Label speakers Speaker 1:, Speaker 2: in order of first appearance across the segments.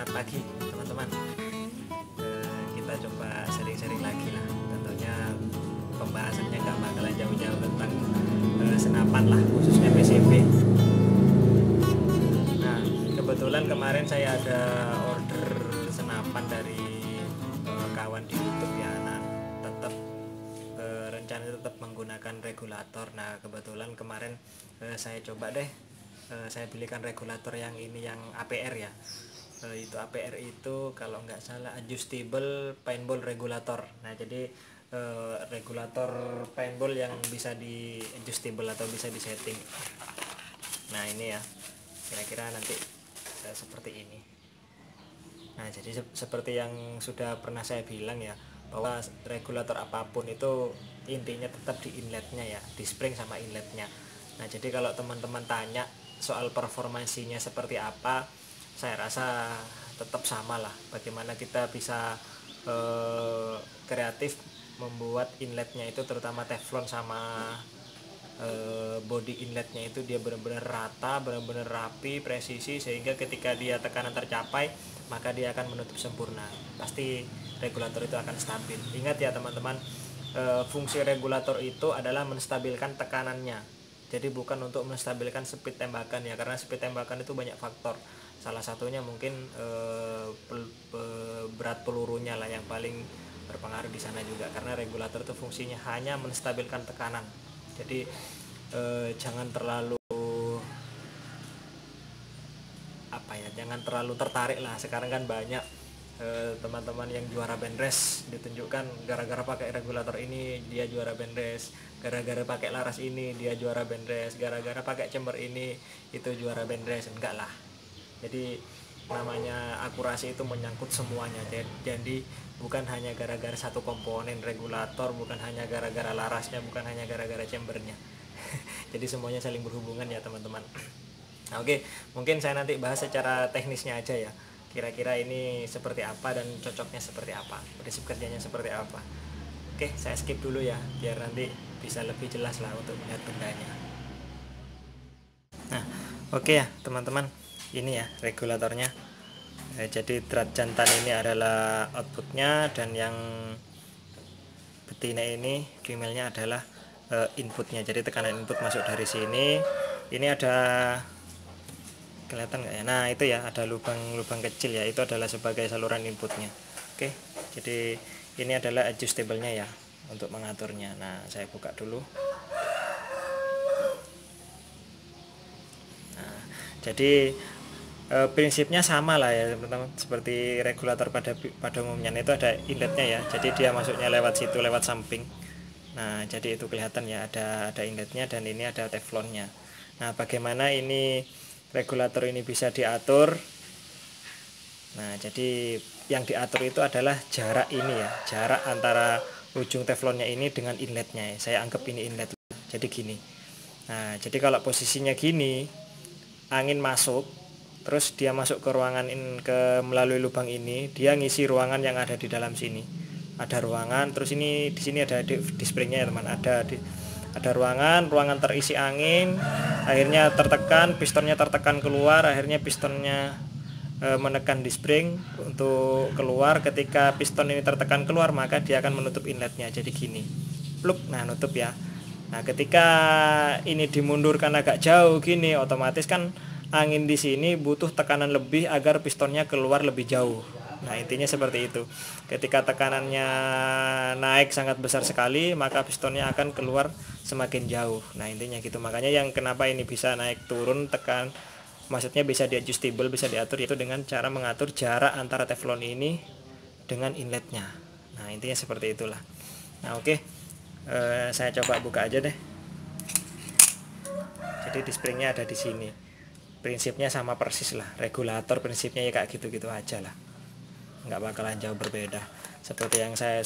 Speaker 1: Selamat pagi teman-teman. Kita coba sering-sering lagi lah. Tentunya pembahasannya nggak bakalan jauh-jauh tentang senapan lah, khususnya PCB. Nah, kebetulan kemarin saya ada order senapan dari kawan di YouTube ya. Nah, tetap rencana tetap menggunakan regulator. Nah, kebetulan kemarin saya coba deh. Saya belikan regulator yang ini, yang APR ya. Itu APR itu kalau nggak salah adjustable paintball regulator. Nah, jadi regulator paintball yang bisa di adjustable atau bisa disetting. Nah, ini ya, kira-kira nanti seperti ini. Nah, jadi seperti yang sudah pernah saya bilang ya, bahwa regulator apapun itu intinya tetap di inletnya ya, di spring sama inletnya. Nah, jadi kalau teman-teman tanya soal performansinya seperti apa, saya rasa tetap sama lah. Bagaimana kita bisa kreatif membuat inletnya itu, terutama teflon sama body inletnya itu dia benar-benar rata, benar-benar rapi, presisi, sehingga ketika dia tekanan tercapai maka dia akan menutup sempurna. Pasti regulator itu akan stabil. Ingat ya teman-teman, fungsi regulator itu adalah menstabilkan tekanannya. Jadi bukan untuk menstabilkan speed tembakan ya, karena speed tembakan itu banyak faktor. Salah satunya mungkin berat pelurunya lah yang paling berpengaruh di sana juga, karena regulator itu fungsinya hanya menstabilkan tekanan. Jadi jangan terlalu jangan terlalu tertarik lah. Sekarang kan banyak teman-teman yang juara band race ditunjukkan gara-gara pakai regulator ini dia juara band race, gara-gara pakai laras ini dia juara band race, gara-gara pakai chamber ini itu juara band race. Enggak lah. Jadi namanya akurasi itu menyangkut semuanya. Jadi bukan hanya gara-gara satu komponen regulator, bukan hanya gara-gara larasnya, bukan hanya gara-gara chambernya. Jadi semuanya saling berhubungan ya teman-teman. Nah, oke, mungkin saya nanti bahas secara teknisnya aja ya. Kira-kira ini seperti apa dan cocoknya seperti apa, prinsip kerjanya seperti apa. Oke, saya skip dulu ya, biar nanti bisa lebih jelas lah untuk melihat bendanya. Nah, oke ya teman-teman, ini ya regulatornya. Jadi drat jantan ini adalah outputnya, dan yang betina ini, female-nya adalah inputnya. Jadi tekanan input masuk dari sini. Ini ada, kelihatan nggak ya? Nah, itu ya, ada lubang-lubang kecil ya, itu adalah sebagai saluran inputnya. Oke, jadi ini adalah adjustable-nya ya untuk mengaturnya. Nah, saya buka dulu. Nah, jadi prinsipnya sama lah ya teman-teman, seperti regulator pada umumnya. Itu ada inletnya ya, jadi dia masuknya lewat situ, lewat samping. Nah, jadi itu kelihatan ya, ada inletnya, dan ini ada teflonnya. Nah, bagaimana ini regulator ini bisa diatur? Nah, jadi yang diatur itu adalah jarak ini ya, jarak antara ujung teflonnya ini dengan inletnya ya. Saya anggap ini inlet, jadi gini. Nah, jadi kalau posisinya gini, angin masuk, terus dia masuk ke ruangan melalui lubang ini, dia ngisi ruangan yang ada di dalam sini. Ada ruangan, terus ini di sini ada di springnya ya teman, ada ruangan terisi angin, akhirnya tertekan, pistonnya tertekan keluar, akhirnya pistonnya menekan di spring untuk keluar. Ketika piston ini tertekan keluar, maka dia akan menutup inletnya, jadi gini, pluk, nah nutup ya. Nah, ketika ini dimundurkan agak jauh gini, otomatis kan angin di sini butuh tekanan lebih agar pistonnya keluar lebih jauh. Nah, intinya seperti itu. Ketika tekanannya naik sangat besar sekali, maka pistonnya akan keluar semakin jauh. Nah, intinya gitu. Makanya yang kenapa ini bisa naik turun tekan, maksudnya bisa di-adjustable, bisa diatur, yaitu dengan cara mengatur jarak antara teflon ini dengan inletnya. Nah, intinya seperti itulah. Nah, oke. Saya coba buka aja deh. Jadi di springnya ada di sini. Prinsipnya sama persis lah. Regulator prinsipnya ya kayak gitu-gitu aja lah. Nggak bakalan jauh berbeda. Seperti yang saya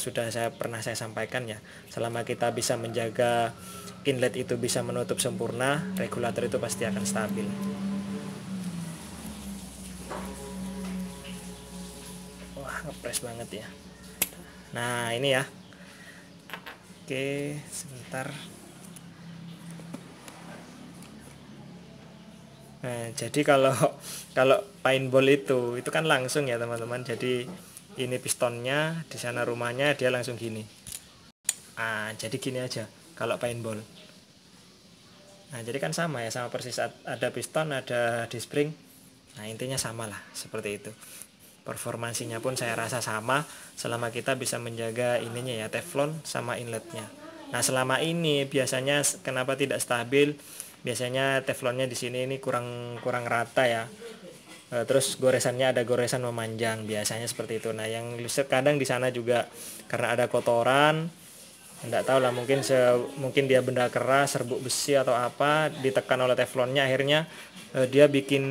Speaker 1: pernah sampaikan ya, selama kita bisa menjaga inlet itu bisa menutup sempurna, regulator itu pasti akan stabil. Wah, ngepres banget ya. Nah, ini ya. Oke, sebentar. Nah, jadi kalau kalau paintball itu kan langsung ya teman-teman. Jadi ini pistonnya, di sana rumahnya, dia langsung gini. Jadi gini aja kalau paintball. Nah, jadi kan sama ya, sama persis, ada piston, ada disc spring. Nah, intinya sama lah, seperti itu. Performansinya pun saya rasa sama selama kita bisa menjaga ininya ya, teflon sama inletnya. Nah, selama ini biasanya kenapa tidak stabil? Biasanya teflonnya di sini ini kurang rata ya. Terus goresannya ada goresan memanjang, biasanya seperti itu. Nah, yang kadang di sana juga karena ada kotoran, enggak tahu lah, mungkin dia benda keras, serbuk besi atau apa, ditekan oleh teflonnya, akhirnya dia bikin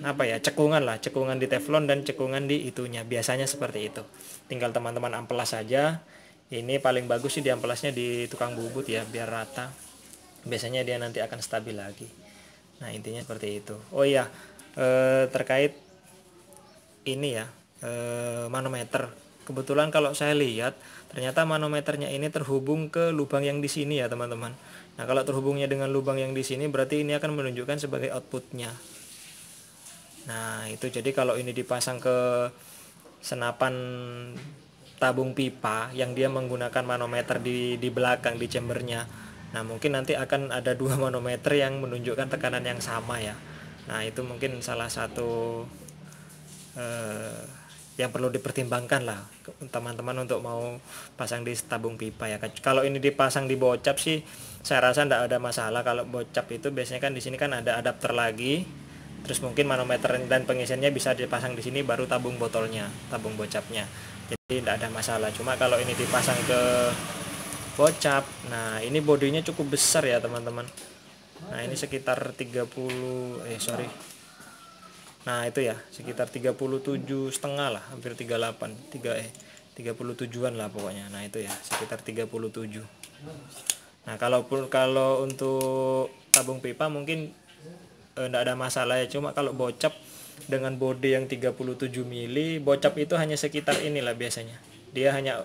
Speaker 1: apa ya, cekungan di teflon dan cekungan di itunya. Biasanya seperti itu. Tinggal teman-teman amplas saja. Ini paling bagus sih di amplasnya di tukang bubut ya, biar rata. Biasanya dia nanti akan stabil lagi. Nah, intinya seperti itu. Oh iya, terkait ini ya, manometer. Kebetulan kalau saya lihat ternyata manometernya ini terhubung ke lubang yang di sini ya teman-teman. Nah, kalau terhubungnya dengan lubang yang di sini berarti ini akan menunjukkan sebagai outputnya. Nah, itu jadi kalau ini dipasang ke senapan tabung pipa yang dia menggunakan manometer di belakang di chambernya. Nah, mungkin nanti akan ada dua manometer yang menunjukkan tekanan yang sama ya. Nah, itu mungkin salah satu yang perlu dipertimbangkan lah teman-teman untuk mau pasang di tabung pipa ya. Kalau ini dipasang di bocap sih saya rasa tidak ada masalah. Kalau bocap itu biasanya kan di sini kan ada adapter lagi, terus mungkin manometer dan pengisiannya bisa dipasang di sini, baru tabung botolnya, tabung bocapnya, jadi tidak ada masalah. Cuma kalau ini dipasang ke bocap, nah ini bodinya cukup besar ya teman-teman. Nah, ini sekitar nah itu ya sekitar 37,5 lah, hampir 38, 37-an lah pokoknya. Nah, itu ya sekitar 37. Nah, kalau untuk tabung pipa mungkin enggak ada masalah ya. Cuma kalau bocap dengan bodi yang 37 mili, bocap itu hanya sekitar inilah biasanya. Dia hanya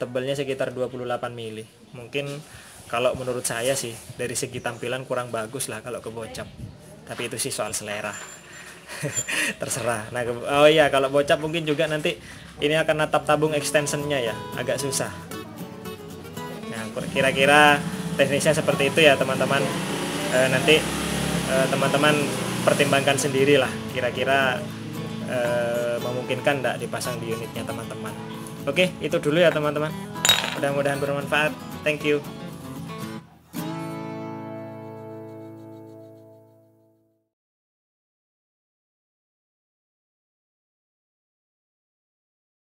Speaker 1: tebalnya sekitar 28 mili. Mungkin kalau menurut saya sih dari segi tampilan kurang bagus lah kalau ke bocap. Tapi itu sih soal selera. Terserah. Nah, oh iya, kalau bocap mungkin juga nanti ini akan natap tabung extensionnya ya, agak susah. Nah, kira-kira teknisnya seperti itu ya teman-teman. Nanti teman-teman pertimbangkan sendiri lah, kira-kira memungkinkan enggak dipasang di unitnya teman-teman. Oke, itu dulu ya teman-teman. Mudah-mudahan bermanfaat. Thank you.